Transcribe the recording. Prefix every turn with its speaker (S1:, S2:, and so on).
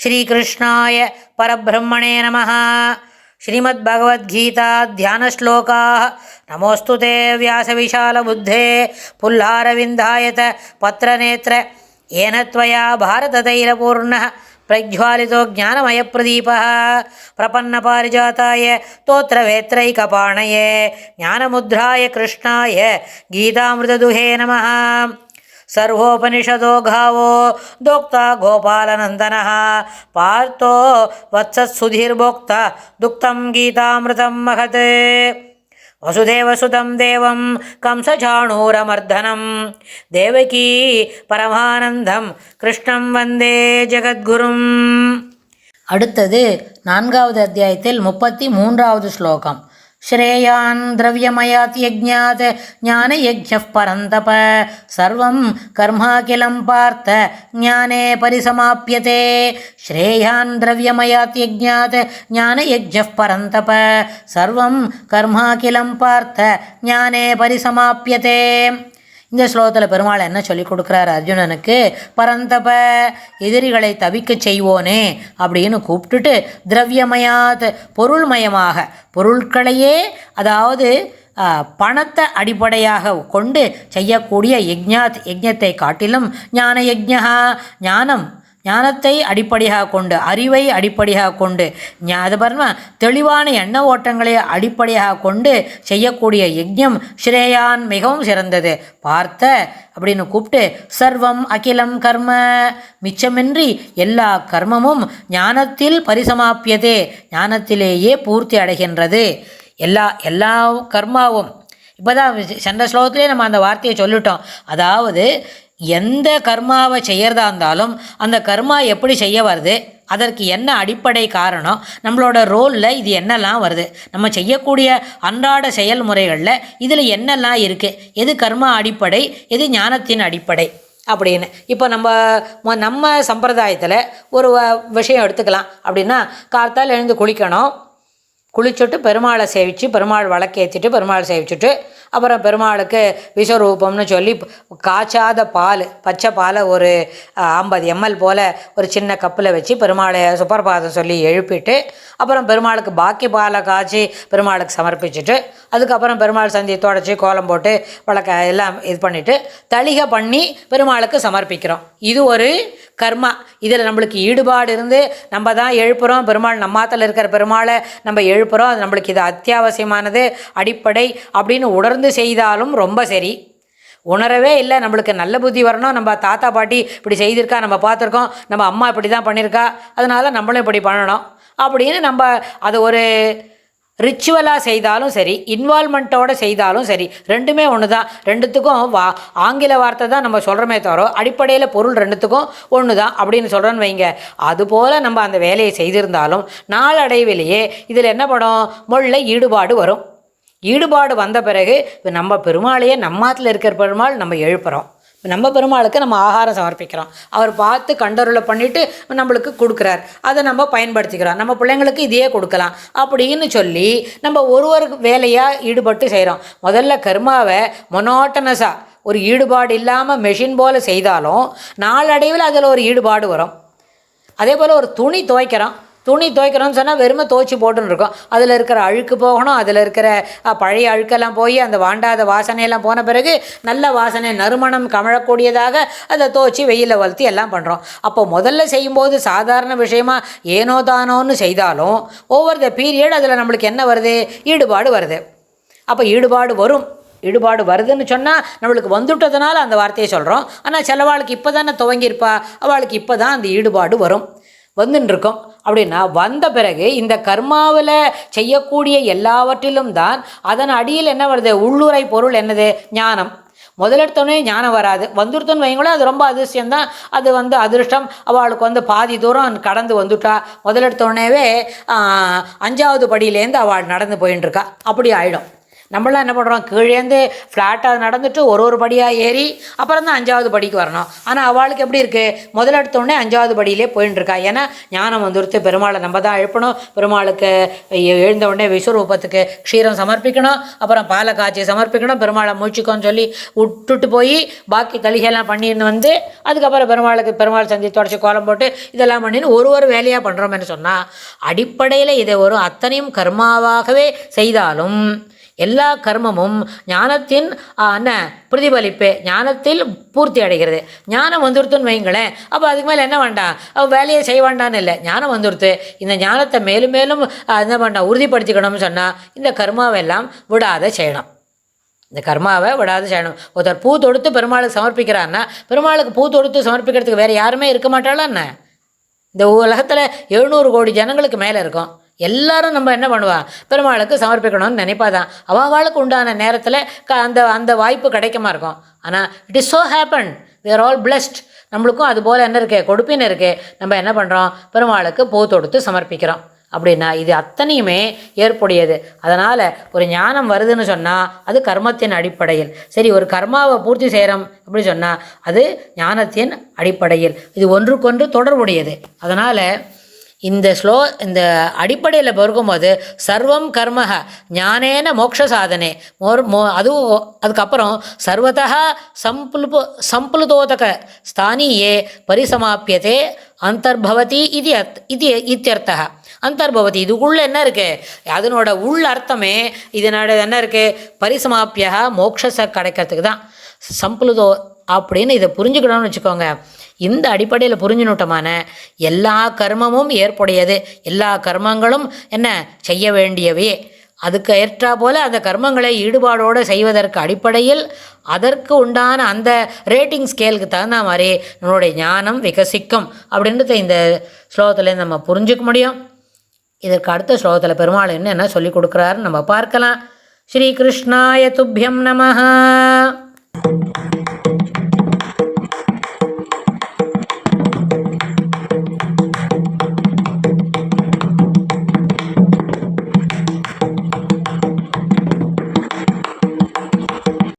S1: श्रीकृष्णाय परब्रह्मणे नमः। श्रीमद्भगवद्गीता ध्यानश्लोकाः। नमोऽस्तु ते व्यासविशालबुद्धे पुल्लारविन्दायत पत्रनेत्र येन त्वया भारततैलपूर्णः प्रज्वालितो ज्ञानमयप्रदीपः प्रपन्नपारिजाताय तोत्रवेत्रैकपाणये ज्ञानमुद्राय कृष्णाय गीतामृतदुहे नमः। सर्वोपनिषदो गावो दोक्ता गोपालनन्दनः पार्थो वत्सत्सुधीर्भोक्ता दुक्तं गीतामृतं महत्। वसुदेवसुतं देवं कंसचाणूरमर्दनं देवकी परमानन्दं कृष्णं वन्दे ஜகத்குரும். அடுத்தது 4வது அத்தியாயத்தில் 33வது ஸ்லோகம். श्रेयान् द्रव्यमयात् यज्ञात् ज्ञानयज्ञः परन्तप सर्वं कर्माखिलं पार्थ ज्ञाने परिसमाप्यते। श्रेयान् द्रव्यमयात् यज्ञात् ज्ञानयज्ञः परन्तप सर्वं कर्माखिलं पार्थ ज्ञाने परिसमाप्यते. இந்த ஸ்லோகத்தில் பெருமாள் என்ன சொல்லிக் கொடுக்குறாரு அர்ஜுனனுக்கு? பரந்தப, எதிரிகளை தவிக்க செய்வோனே அப்படின்னு கூப்பிட்டுட்டு, திரவியமயாத், பொருள்மயமாக, பொருட்களையே அதாவது பணத்தை அடிப்படையாக கொண்டு செய்யக்கூடிய யஜ்ஞாத், யஜ்ஞத்தை காட்டிலும் ஞான யஜ்ஞா, ஞானத்தை அடிப்படையாக கொண்டு, அறிவை அடிப்படையாக கொண்டு, அது பாருங்க தெளிவான எண்ண ஓட்டங்களை அடிப்படையாக கொண்டு செய்யக்கூடிய யஜ்ஞம் ஸ்ரேயான், மிகவும் சிறந்தது. பார்த்த அப்படின்னு கூப்பிட்டு, சர்வம் அகிலம் கர்ம, மிச்சமின்றி எல்லா கர்மமும் ஞானத்தில் பரிசமாப்பியதே, ஞானத்திலேயே பூர்த்தி அடைகின்றது. எல்லா கர்மாவும் இப்போ தான் சென்ற ஸ்லோகத்திலே நம்ம அந்த வார்த்தையை சொல்லிட்டோம். அதாவது எந்த கர்மாவை செய்யறதா இருந்தாலும் அந்த கர்மா எப்படி செய்ய வருது, அதற்கு என்ன அடிப்படை காரணம், நம்மளோட ரோலில் இது என்னெல்லாம் வருது, நம்ம செய்யக்கூடிய அன்றாட செயல்முறைகளில் இதில் என்னெல்லாம் இருக்குது, எது கர்மா அடிப்படை, எது ஞானத்தின் அடிப்படை அப்படின்னு. இப்போ நம்ம சம்பிரதாயத்தில் ஒரு விஷயம் எடுத்துக்கலாம். அப்படின்னா கார்த்தால் எழுந்து குளிக்கணும், குளிச்சுட்டு பெருமாளை சேவித்து, பெருமாள் விளக்கேற்றிட்டு பெருமாள் சேவிச்சுட்டு, அப்புறம் பெருமாளுக்கு விஸ்வரூபம்னு சொல்லி காய்ச்சாத பால், பச்சை பாலை ஒரு 50 ml போல் ஒரு சின்ன கப்பில் வச்சு பெருமாளை சுப்பிரபாதம் சொல்லி எழுப்பிட்டு, அப்புறம் பெருமாளுக்கு பாக்கி பாலை காய்ச்சி பெருமாளுக்கு சமர்ப்பிச்சுட்டு, அதுக்கப்புறம் பெருமாள் சந்தி தொடச்சி கோலம் போட்டு விளக்க எல்லாம் இது பண்ணிவிட்டு தளிகை பண்ணி பெருமாளுக்கு சமர்ப்பிக்கிறோம். இது ஒரு கர்மா. இதில் நம்மளுக்கு ஈடுபாடு இருந்து நம்ம தான் எழுப்புகிறோம், பெருமாள் நம்மாத்தில் இருக்கிற பெருமாளை நம்ம எழுப்புகிறோம், அது நம்மளுக்கு இது அத்தியாவசியமானது, அடிப்படை அப்படின்னு உணர்ந்து செய்தாலும் ரொம்ப சரி. உணரவே இல்லை, நம்மளுக்கு நல்ல புத்தி வரணும், நம்ம தாத்தா பாட்டி இப்படி செய்திருக்கா, நம்ம பார்த்துருக்கோம், நம்ம அம்மா இப்படி தான் பண்ணியிருக்கா, அதனால் நம்மளும் இப்படி பண்ணணும் அப்படின்னு நம்ம அதை ஒரு ரிச்சுவலாக செய்தாலும் சரி, இன்வால்மெண்ட்டோடு செய்தாலும் சரி, ரெண்டுமே ஒன்று தான். ரெண்டுத்துக்கும் ஆங்கில வார்த்தை தான் நம்ம சொல்கிறோமே தவிர அடிப்படையில் பொருள் ரெண்டுத்துக்கும் ஒன்று தான் அப்படின்னு சொல்கிறோன்னு வைங்க. அதுபோல் நம்ம அந்த வேலையை செய்திருந்தாலும் நாளடைவிலேயே இதில் என்ன படும், மொழில ஈடுபாடு வரும். ஈடுபாடு வந்த பிறகு நம்ம பெருமாளையே நம்மாத்தில் இருக்கிற பெருமாள் நம்ம எழுப்புகிறோம், நம்ம பெருமாளுக்கு நம்ம ஆகாரம் சமர்ப்பிக்கிறோம், அவர் பார்த்து கண்டருளை பண்ணிவிட்டு நம்மளுக்கு கொடுக்குறார், அதை நம்ம பயன்படுத்திக்கிறோம், நம்ம பிள்ளைங்களுக்கு இதையே கொடுக்கலாம் அப்படின்னு சொல்லி நம்ம ஒரு வேலையாக ஈடுபட்டு செய்கிறோம். முதல்ல கர்மாவை மொனோட்டனஸாக ஒரு ஈடுபாடு இல்லாமல் மெஷின் போல் செய்தாலும் நாளடைவில் அதில் ஒரு ஈடுபாடு வரும். அதே போல் ஒரு துணி துவைக்கிறோம்னு சொன்னால் வெறுமை துவைச்சி போட்டுன்னு இருக்கோம், அதில் இருக்கிற அழுக்கு போகணும், அதில் இருக்கிற பழைய அழுக்கெல்லாம் போய் அந்த வாண்டாத வாசனையெல்லாம் போன பிறகு நல்ல வாசனை, நறுமணம் கமழக்கூடியதாக அதை துவைச்சி வெயிலில் வளர்த்தி எல்லாம் பண்ணுறோம். அப்போ முதல்ல செய்யும்போது சாதாரண விஷயமா ஏனோ தானோன்னு செய்தாலும் ஓவர் த பீரியட் அதில் நம்மளுக்கு என்ன வருது, ஈடுபாடு வருது. அப்போ ஈடுபாடு வருதுன்னு சொன்னால் நம்மளுக்கு வந்துவிட்டதுனால அந்த வார்த்தையை சொல்கிறோம். ஆனால் சிலவாளுக்கு இப்போ தானே துவங்கியிருப்பா, அவளுக்கு இப்போ தான் அந்த ஈடுபாடு வந்துட்டுருக்கோம். அப்படின்னா வந்த பிறகு இந்த கர்மாவில் செய்யக்கூடிய எல்லாவற்றிலும் தான் அதன் அடியில் என்ன வருது, உள்ளுரை பொருள் என்னது, ஞானம். முதலெடுத்தோடனே ஞானம் வராது, வந்துடுத்தோன்னு வைங்களேன், அது ரொம்ப அதிர்ஷ்டம்தான். அது அதிர்ஷ்டம். அவளுக்கு பாதி தூரம் கடந்து வந்துட்டா, முதலெடுத்தோடனேவே 5வது படியிலேருந்து அவள் நடந்து போயின்னு இருக்கா, அப்படி ஆகிடும். நம்மளாம் என்ன பண்ணுறோம், கீழேந்து ஃப்ளாட்டாக நடந்துட்டு ஒரு படியாக ஏறி அப்புறம் தான் 5வது படிக்கு வரணும். ஆனால் அவளுக்கு எப்படி இருக்குது, முதல் எடுத்தோடனே 5வது படியிலே போயின்னு இருக்கா. ஏன்னா ஞானம் வந்துடுத்து, பெருமாளை நம்ம தான் எழுப்பணும், பெருமாளுக்கு எழுந்த உடனே விஸ்வரூபத்துக்கு க்ஷீரம் சமர்ப்பிக்கணும், அப்புறம் பாலை காய்ச்சி சமர்ப்பிக்கணும், பெருமாளை மூச்சுக்கோன்னு சொல்லி விட்டுட்டு போய் பாக்கி தளிகையெல்லாம் பண்ணின்னு வந்து அதுக்கப்புறம் பெருமாள் சந்தி தொடச்சி கோலம் போட்டு இதெல்லாம் பண்ணின்னு ஒரு வேலையாக பண்ணுறோம்னு சொன்னால், அடிப்படையில் இதை ஒரு அத்தனையும் கர்மாவாகவே செய்தாலும் எல்லா கர்மமும் ஞானத்தின் பிரதிபலிப்பு, ஞானத்தில் பூர்த்தி அடைகிறது. ஞானம் வந்துடுத்துன்னு வைங்களேன், அப்போ அதுக்கு மேலே என்ன வேண்டாம், வேலையை செய்ய வேண்டான்னு இல்லை, ஞானம் வந்துடுத்து. இந்த ஞானத்தை மேலும் மேலும் என்ன வேண்டாம், உறுதிப்படுத்திக்கணும்னு சொன்னால் இந்த கர்மாவெல்லாம் விடாத செய்யணும். இந்த கர்மாவை விடாது செய்யணும். ஒருத்தர் பூ தொடுத்து பெருமாளுக்கு சமர்ப்பிக்கிறான்னா, பெருமாளுக்கு பூ தொடுத்து சமர்ப்பிக்கிறதுக்கு வேறு யாருமே இருக்க மாட்டாளா என்ன? இந்த உலகத்தில் 700 கோடி ஜனங்களுக்கு மேலே இருக்கும். எல்லாரும் நம்ம என்ன பண்ணுவாள், பெருமாளுக்கு சமர்ப்பிக்கணும்னு நினைப்பாதான். அவளுக்கு உண்டான நேரத்தில் அந்த வாய்ப்பு கிடைக்குமா இருக்கும். ஆனால் it is so happen, we are all blessed. நம்மளுக்கும் அதுபோல் என்ன இருக்குது, கொடுப்பின்னு இருக்குது. நம்ம என்ன பண்ணுறோம், பெருமாளுக்கு பூ தொடுத்து சமர்ப்பிக்கிறோம். அப்படின்னா இது அத்தனையுமே ஏற்புடையது. அதனால் ஒரு ஞானம் வருதுன்னு சொன்னால் அது கர்மத்தின் அடிப்படையில். சரி, ஒரு கர்மாவை பூர்த்தி செய்கிறோம் அப்படின்னு சொன்னால் அது ஞானத்தின் அடிப்படையில். இது ஒன்றுக்கொன்று தொடர்புடையது. அதனால் இந்த அடிப்படையில் பொறுக்கும்போது சர்வம் கர்ம ஞானேன மோட்ச சாதனை அதுக்கப்புறம் சர்வதா சம்புலுதோதக ஸ்தானியே பரிசமாப்பியதே அந்தர்பவதி இது இத்தியர்த்தா. அந்தர்பவதி இதுக்குள்ளே என்ன இருக்குது, அதனோட உள் அர்த்தமே இதனோட என்ன இருக்குது, பரிசமாப்பியா மோட்சத்தை கிடைக்கிறதுக்கு தான். சம்புலுதோ அப்படின்னு இதை புரிஞ்சுக்கணும்னு வச்சுக்கோங்க. இந்த அடிப்படையில் புரிஞ்சுனுட்டமான எல்லா கர்மமும் ஏற்புடையது, எல்லா கர்மங்களும் என்ன செய்ய வேண்டியவே. அதுக்கு ஏற்றா போல் அந்த கர்மங்களை ஈடுபாடோடு செய்வதற்கு அடிப்படையில் அதற்கு உண்டான அந்த ரேட்டிங் ஸ்கேலுக்கு தகுந்த மாதிரி நம்மளுடைய ஞானம் விகசிக்கும் அப்படின்றத இந்த ஸ்லோகத்துலேருந்து நம்ம புரிஞ்சுக்க முடியும். இதற்கு அடுத்த ஸ்லோகத்தில் பெருமாள் என்ன சொல்லி கொடுக்குறாருன்னு நம்ம பார்க்கலாம். ஸ்ரீ கிருஷ்ணாய துப்யம் நமஹ.